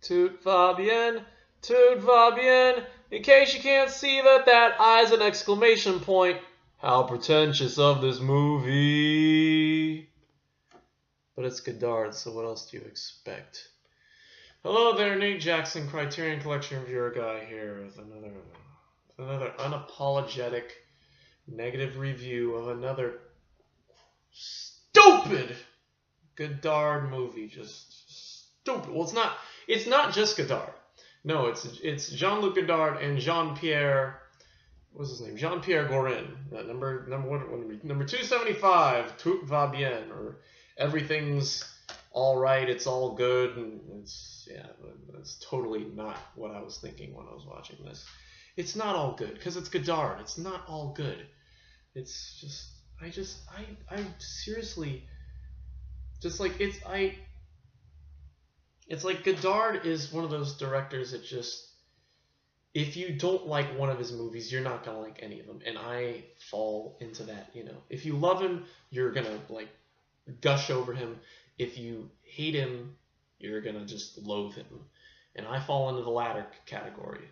Tout va bien, tout va bien. In case you can't see that I's an exclamation point. How pretentious of this movie. But it's Godard, so what else do you expect? Hello there, Nate Jackson, Criterion Collection Reviewer guy here with another unapologetic negative review of another stupid Godard movie. Just stupid. Well, it's not just Godard. No, it's Jean-Luc Godard and Jean-Pierre. What's his name? Jean-Pierre Gorin. Number 275. Tout va bien, or everything's all right. It's all good, and that's totally not what I was thinking when I was watching this. It's not all good because it's Godard. It's not all good. It's just I seriously just like it's like Godard is one of those directors that just, if you don't like one of his movies, you're not gonna like any of them, and I fall into that. If you love him, you're gonna like gush over him. If you hate him, you're gonna just loathe him, and I fall into the latter category.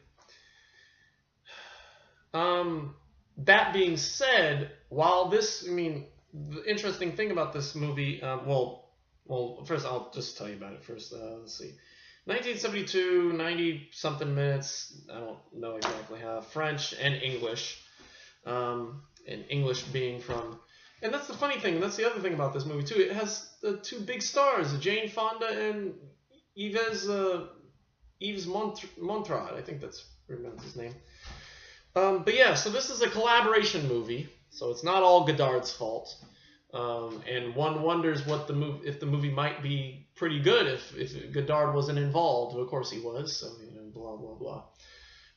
That being said, while this, the interesting thing about this movie, well, first I'll just tell you about it first. Let's see. 1972, 90-something minutes. I don't know exactly how. French and English. And English being from... And that's the funny thing. That's the other thing about this movie, too. It has the two big stars, Jane Fonda and Yves Montrard. I think that's his name. But yeah, so this is a collaboration movie. So it's not all Godard's fault. And one wonders if the movie might be pretty good if Godard wasn't involved. Of course he was, so blah blah blah.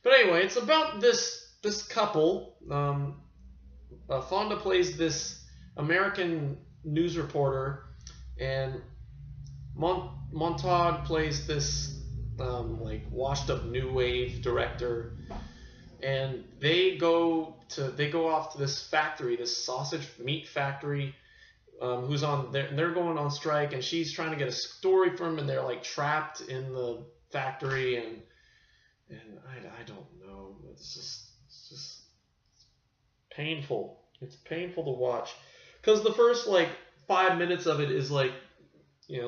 But anyway, it's about this couple. Fonda plays this American news reporter, and Montaud plays this like washed up new wave director. And they go off to this factory, this sausage meat factory. They're going on strike, and she's trying to get a story from him, and they're like trapped in the factory, and I don't know. It's just painful. It's painful to watch, because the first like 5 minutes of it is like,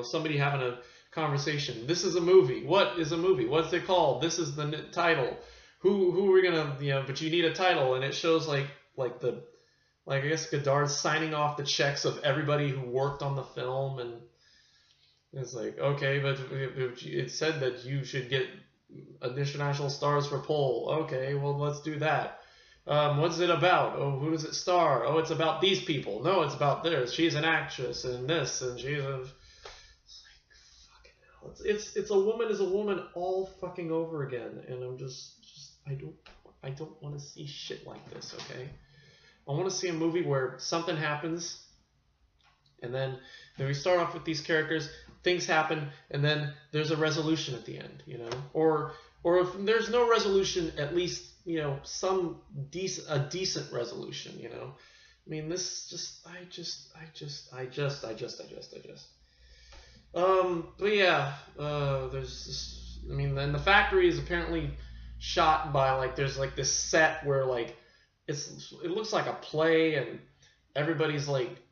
somebody having a conversation. This is a movie. What is a movie? What's it called? This is the title. Who are we gonna, but you need a title, and it shows like I guess Godard's signing off the checks of everybody who worked on the film, and it's like, okay, but it said that you should get international stars for Pole. Okay, well, let's do that. What's it about? Oh, who does it star? Oh, it's about these people. No, it's about this. She's an actress, and this, and she's a... It's like, fucking hell. It's a woman is a woman all fucking over again, and I'm just I don't want to see shit like this, okay? I want to see a movie where something happens, and then we start off with these characters, things happen, and then there's a resolution at the end, or if there's no resolution, at least some decent resolution, This just I just. But yeah, there's this, then the factory is apparently shot by like, there's like this set where like it looks like a play, and everybody's like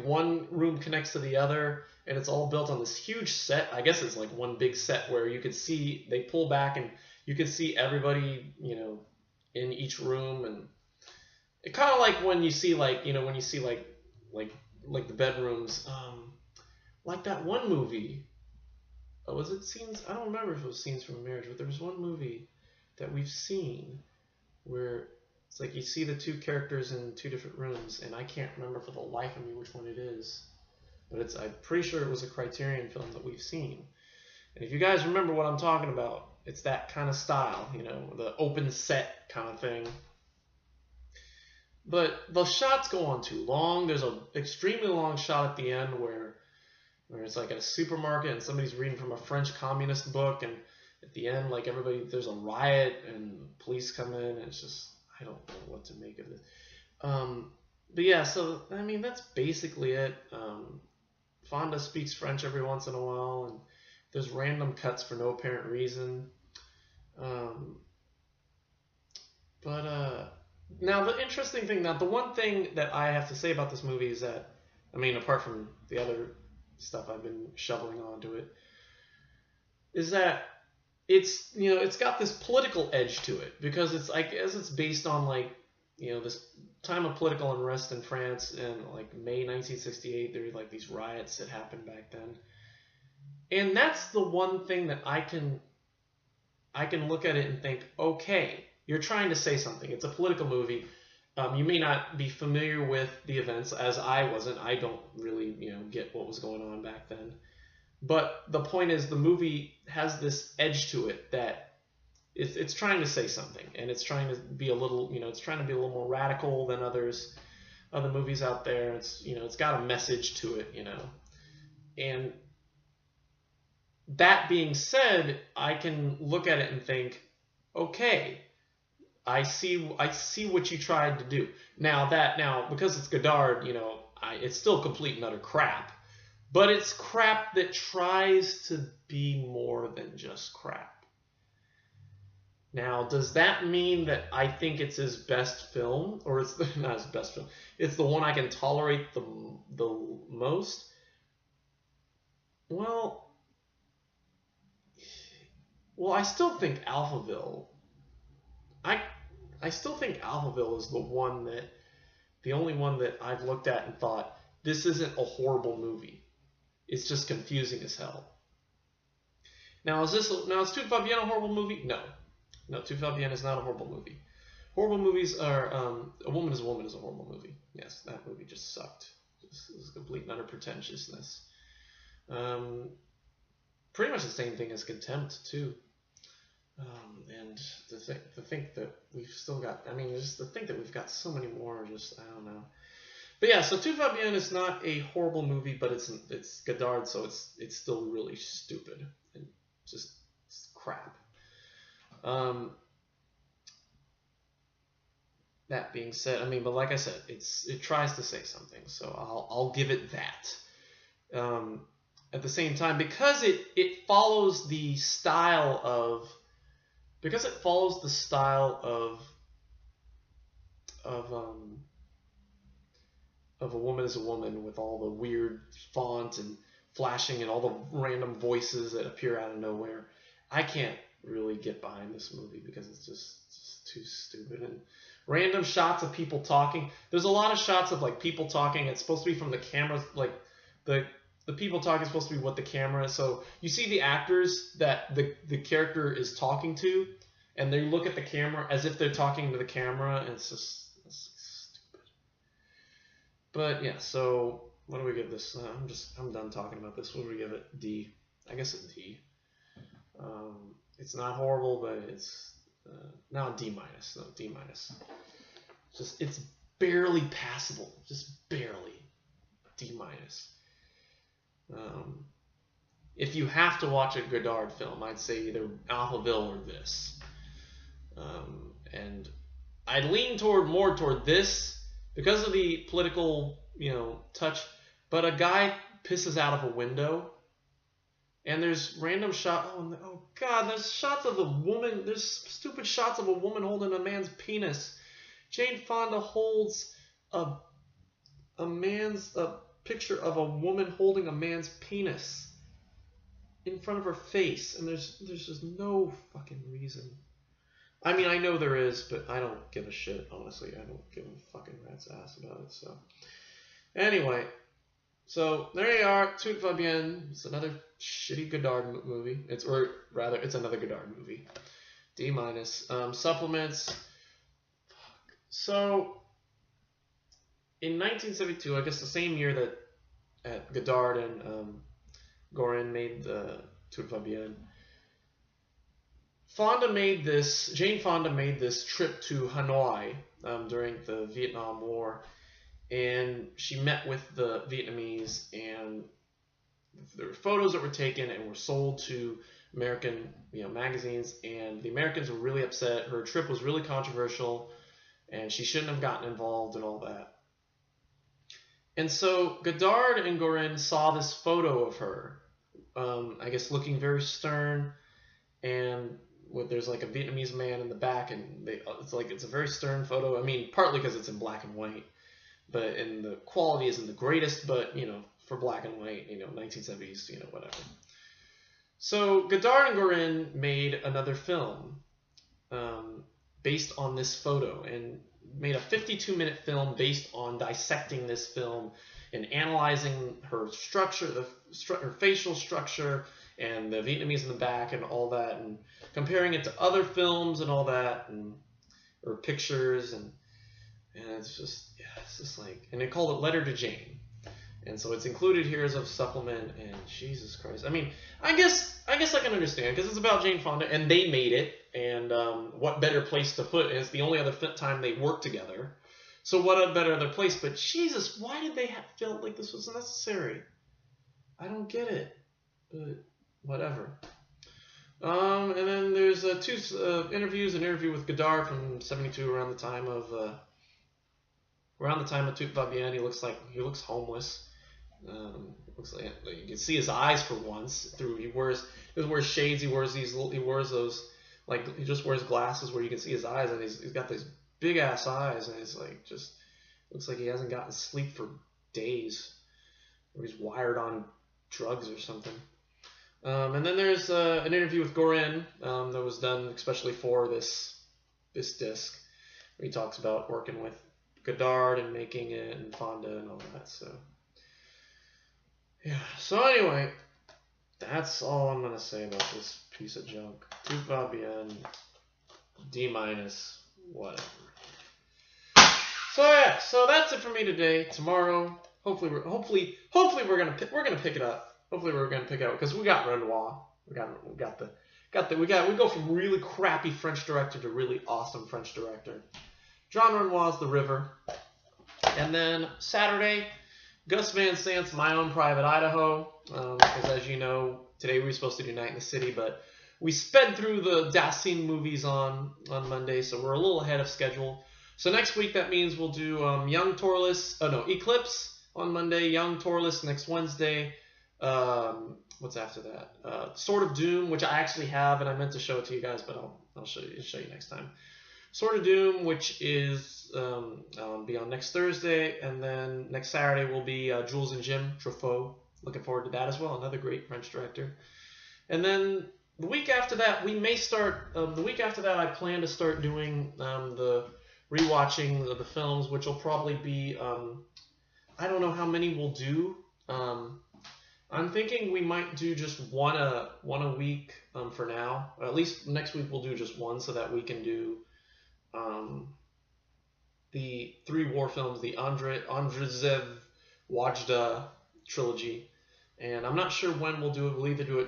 one room connects to the other, and it's all built on this huge set. I guess it's like one big set where you could see, they pull back and you could see everybody in each room, and it kind of like when you see like the bedrooms, like that one movie. Was it Scenes? I don't remember if it was Scenes from a Marriage, but there was one movie that we've seen where it's like you see the two characters in two different rooms, and I can't remember for the life of me which one it is, but I'm pretty sure it was a Criterion film that we've seen. And if you guys remember what I'm talking about, it's that kind of style, the open set kind of thing. But the shots go on too long. There's an extremely long shot at the end where it's like at a supermarket, and somebody's reading from a French communist book, and at the end, like there's a riot, and police come in, and it's just, I don't know what to make of it. But yeah, so that's basically it. Fonda speaks French every once in a while, and There's random cuts for no apparent reason. Um, but now the interesting thing, now the one thing that I have to say about this movie is that, I mean, apart from the other stuff I've been shoveling onto it, is that it's, you know, it's got this political edge to it, because it's, I guess it's based on, like, you know, this time of political unrest in France in like May 1968. There were like these riots that happened back then, and that's the one thing that I can look at it and think, okay, you're trying to say something. It's a political movie. You may not be familiar with the events, as I wasn't. I don't really, you know, get what was going on back then. But the point is, the movie has this edge to it that it's trying to say something, and it's trying to be a little, you know, it's trying to be a little more radical than other movies out there. It's, you know, it's got a message to it, you know. And that being said, I can look at it and think, okay, I see what you tried to do. Now because it's Godard, you know, it's still complete and utter crap, but it's crap that tries to be more than just crap. Now, does that mean that I think it's his best film, or it's not his best film? It's the one I can tolerate the most. Well, I still think Alphaville. I still think Alphaville is the only one that I've looked at and thought, this isn't a horrible movie. It's just confusing as hell. Now, is Tout va bien a horrible movie? No, Tout va bien is not a horrible movie. Horrible movies are, A Woman is a Woman is a horrible movie. Yes, that movie just sucked. It was complete and utter pretentiousness. Pretty much the same thing as Contempt, too. And to think that we've still got, I mean, just to think that we've got so many more, just, I don't know. But yeah, so Tout va bien is not a horrible movie, but it's Godard, so it's still really stupid and just crap. That being said, I mean, but like I said, it tries to say something, so I'll give it that. At the same time, because it follows the style of A Woman is a Woman, with all the weird font and flashing and all the random voices that appear out of nowhere, I can't really get behind this movie because it's just too stupid. And random shots of people talking. There's a lot of shots of like people talking. It's supposed to be from the camera, like the people talking is supposed to be what the camera is. So you see the actors that the character is talking to, and they look at the camera as if they're talking to the camera, and it's stupid. But yeah, so what do we give this? I'm done talking about this. What do we give it? D. I guess a D. It's not horrible, but it's now D minus. No, D minus. It's barely passable. Just barely. D minus. If you have to watch a Godard film, I'd say either Alphaville or this. And I'd lean more toward this because of the political, you know, touch. But a guy pisses out of a window, and there's random shot. Oh God! There's shots of a woman. There's stupid shots of a woman holding a man's penis. Jane Fonda holds a picture of a woman holding a man's penis in front of her face, and there's just no fucking reason. I mean, I know there is, but I don't give a shit, honestly. I don't give a fucking rat's ass about it. So anyway, so there you are. Tout va bien. It's another shitty Godard movie. It's another Godard movie. D minus. Supplements. So in 1972, I guess the same year that Godard and Gorin made the Tout va bien, Jane Fonda made this trip to Hanoi during the Vietnam War, and she met with the Vietnamese, and there were photos that were taken and were sold to American, you know, magazines, and the Americans were really upset. Her trip was really controversial, and she shouldn't have gotten involved and all that. And so Godard and Gorin saw this photo of her I guess looking very stern, and there's like a Vietnamese man in the back, and it's a very stern photo. I mean, partly because it's in black and white, and the quality isn't the greatest, but for black and white, 1970s, whatever. So Godard and Gorin made another film based on this photo, and made a 52-minute film based on dissecting this film and analyzing her structure, her facial structure, and the Vietnamese in the back and all that, and comparing it to other films and all that, or pictures, and it's just like, and they called it Letter to Jane, and so it's included here as a supplement. And Jesus Christ, I mean, I guess I can understand, because it's about Jane Fonda, and they made it, and what better place to put it? It's the only other time they worked together, so what a better other place? But Jesus, why did they feel like this was necessary? I don't get it, but whatever. And then there's two interviews. An interview with Godard from '72, around the time of Tout va bien. He looks homeless. Looks like you can see his eyes for once. He wears shades. He wears those, like, he just wears glasses where you can see his eyes, and he's got these big ass eyes, and it's like, just looks like he hasn't gotten sleep for days, or he's wired on drugs or something. And then there's an interview with Gorin that was done especially for this disc, where he talks about working with Godard and making it, and Fonda and all that. So yeah. So anyway, that's all I'm gonna say about this piece of junk. Tout va bien, D-, whatever. So yeah. So that's it for me today. Tomorrow, hopefully we're gonna pick it up. Hopefully we're gonna pick it up, because we got Renoir. We go from really crappy French director to really awesome French director. Jean Renoir's The River. And then Saturday, Gus Van Sant's My Own Private Idaho. Because as you know, today we were supposed to do Night in the City, but we sped through the Dasein movies on Monday, so we're a little ahead of schedule. So next week, that means we'll do Eclipse on Monday, Young Torless next Wednesday. What's after that? Sword of Doom, which I actually have, and I meant to show it to you guys, but I'll show you next time. Sword of Doom, which is be on next Thursday, and then next Saturday will be Jules and Jim Truffaut. Looking forward to that as well. Another great French director. And then the week after that, we may start. The week after that, I plan to start doing the rewatching of the films, which will probably be. I don't know how many we'll do. I'm thinking we might do just one a week for now. Or at least next week we'll do just one, so that we can do the 3 war films, the Andrezev Wajda trilogy. And I'm not sure when we'll do it. We'll either do it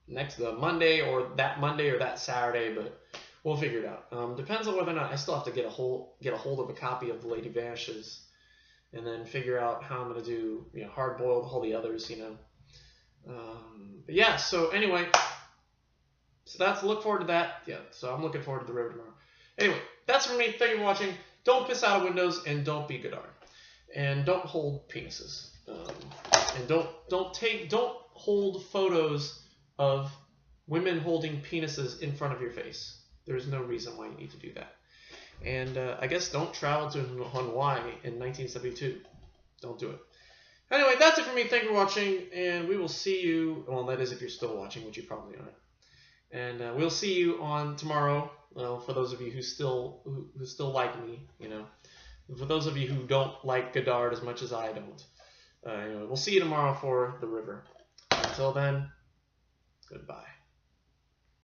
the Monday or that Saturday, but we'll figure it out. Depends on whether or not I still have to get a hold of a copy of The Lady Vanishes, and then figure out how I'm going to do Hard Boiled, all the others, But yeah, so anyway, look forward to that. Yeah, so I'm looking forward to The River tomorrow. Anyway, that's for me. Thank you for watching. Don't piss out of windows, and don't be Godard, and don't hold penises, and don't hold photos of women holding penises in front of your face. There's no reason why you need to do that. And I guess don't travel to Hawaii in 1972. Don't do it. Anyway, that's it for me. Thank you for watching, and we will see you. Well, that is if you're still watching, which you probably aren't. And we'll see you on tomorrow. For those of you who still like me, For those of you who don't like Godard as much as I don't, anyway, we'll see you tomorrow for The River. Until then, goodbye.